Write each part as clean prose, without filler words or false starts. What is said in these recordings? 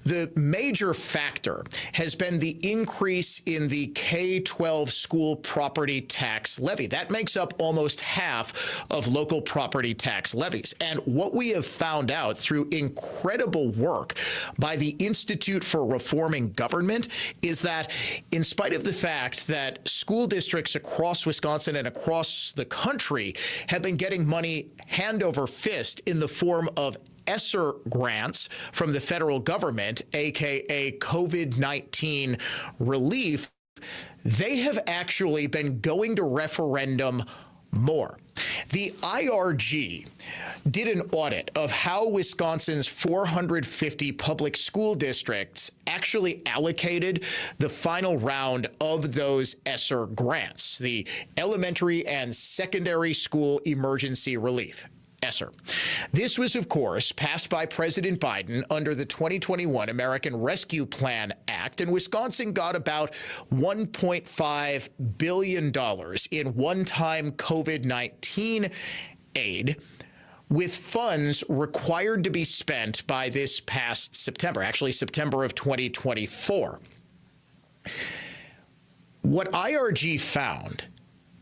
The major factor has been the increase in the K-12 school property tax levy. That makes up almost half of local property tax levies. And what we have found out through incredible work by the Institute for Reforming Government is that in spite of the fact that school districts across Wisconsin and across the country have been getting money hand over fist in the form of ESSER grants from the federal government, aka COVID-19 relief, they have actually been going to referendum more. The IRG did an audit of how Wisconsin's 450 public school districts actually allocated the final round of those ESSER grants, the Elementary and Secondary School Emergency Relief. ESSER. This was, of course, passed by President Biden under the 2021 American Rescue Plan Act, and Wisconsin got about $1.5 billion in one-time COVID-19 aid, with funds required to be spent by this past September, actually September of 2024. What IRG found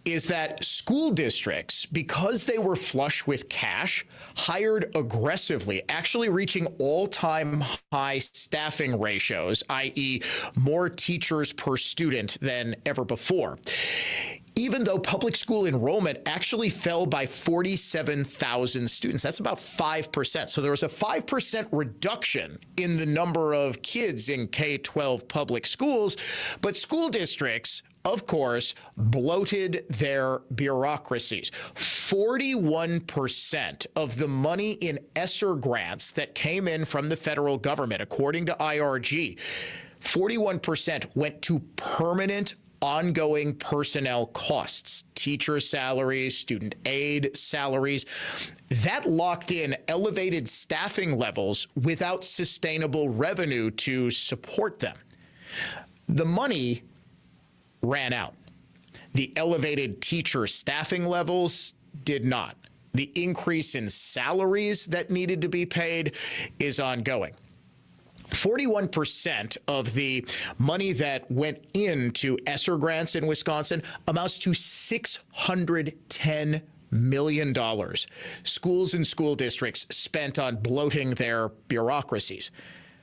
is that school districts, because they were flush with cash, hired aggressively, actually reaching all-time high staffing ratios, i.e. more teachers per student than ever before, even though public school enrollment actually fell by 47,000 students. That's about 5%. So there was a 5% reduction in the number of kids in K-12 public schools, but school districts, of course, bloated their bureaucracies. 41% of the money in ESSER grants that came in from the federal government, according to IRG, 41% went to permanent ongoing personnel costs, teacher salaries, student aid salaries. That locked in elevated staffing levels without sustainable revenue to support them. The money ran out. The elevated teacher staffing levels did not. The increase in salaries that needed to be paid is ongoing. 41% of the money that went into ESSER grants in Wisconsin amounts to $610 million. Schools and school districts spent on bloating their bureaucracies.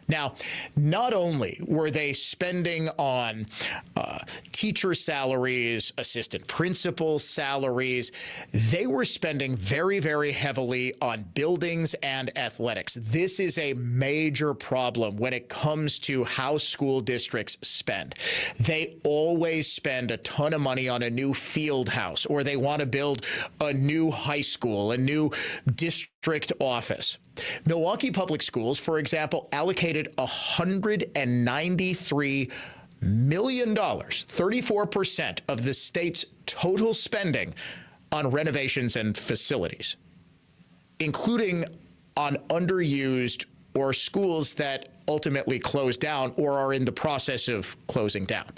Now, not only were they spending on teacher salaries, assistant principal salaries, they were spending very, very heavily on buildings and athletics. This is a major problem when it comes to how school districts spend. They always spend a ton of money on a new field house, or they want to build a new high school, a new district office. Milwaukee Public Schools, for example, allocated $193 million, 34% of the state's total spending on renovations and facilities, including on underused or schools that ultimately closed down or are in the process of closing down.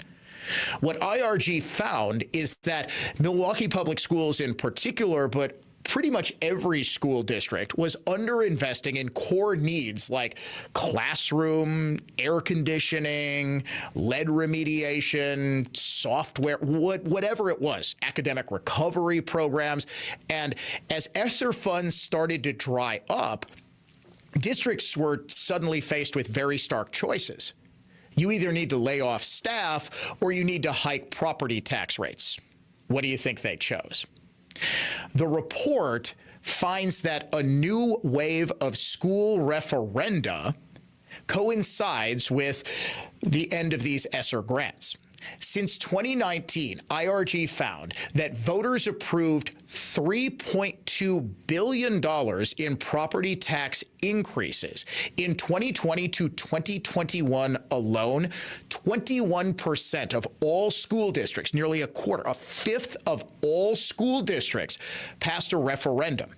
What IRG found is that Milwaukee Public Schools in particular, but pretty much every school district, was underinvesting in core needs like classroom, air conditioning, lead remediation, software, whatever it was, academic recovery programs. And as ESSER funds started to dry up, districts were suddenly faced with very stark choices. You either need to lay off staff or you need to hike property tax rates. What do you think they chose? The report finds that a new wave of school referenda coincides with the end of these ESSER grants. Since 2019, IRG found that voters approved $3.2 billion in property tax increases. In 2020 to 2021 alone, 21% of all school districts, nearly a quarter, a fifth of all school districts, passed a referendum.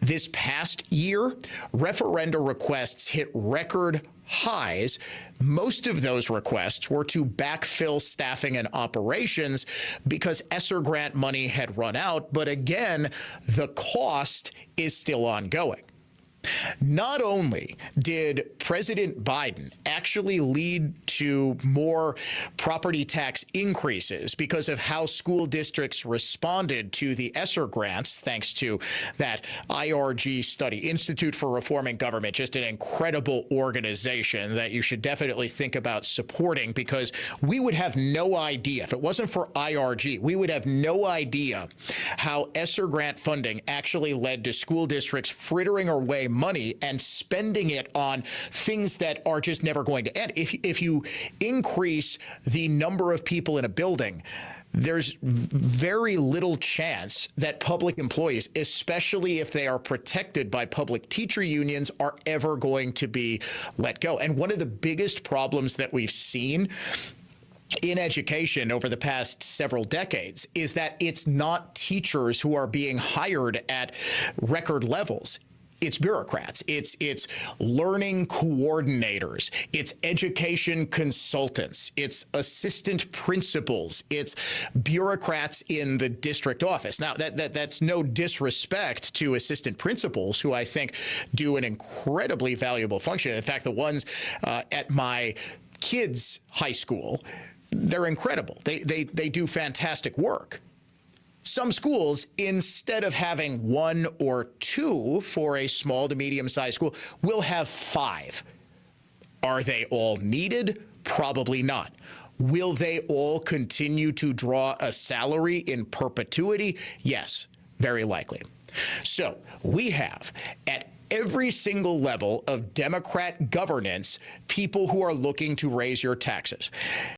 This past year, referenda requests hit record highs. Most of those requests were to backfill staffing and operations because ESSER grant money had run out. But again, the cost is still ongoing. Not only did President Biden actually lead to more property tax increases because of how school districts responded to the ESSER grants, thanks to that IRG study, Institute for Reforming Government, just an incredible organization that you should definitely think about supporting, because we would have no idea, if it wasn't for IRG, we would have no idea how ESSER grant funding actually led to school districts frittering away money and spending it on things that are just never going to end. If you increase the number of people in a building, there's very little chance that public employees, especially if they are protected by public teacher unions, are ever going to be let go. And one of the biggest problems that we've seen in education over the past several decades is that it's not teachers who are being hired at record levels. It's bureaucrats, it's learning coordinators, it's education consultants, it's assistant principals, it's bureaucrats in the district office. Now, that's no disrespect to assistant principals, who I think do an incredibly valuable function. In fact, the ones at my kids' high school, they're incredible. They do fantastic work. Some schools, instead of having 1 or 2 for a small to medium-sized school, will have 5. Are they all needed? Probably not. Will they all continue to draw a salary in perpetuity? Yes, very likely. So we have, at every single level of Democrat governance, people who are looking to raise your taxes.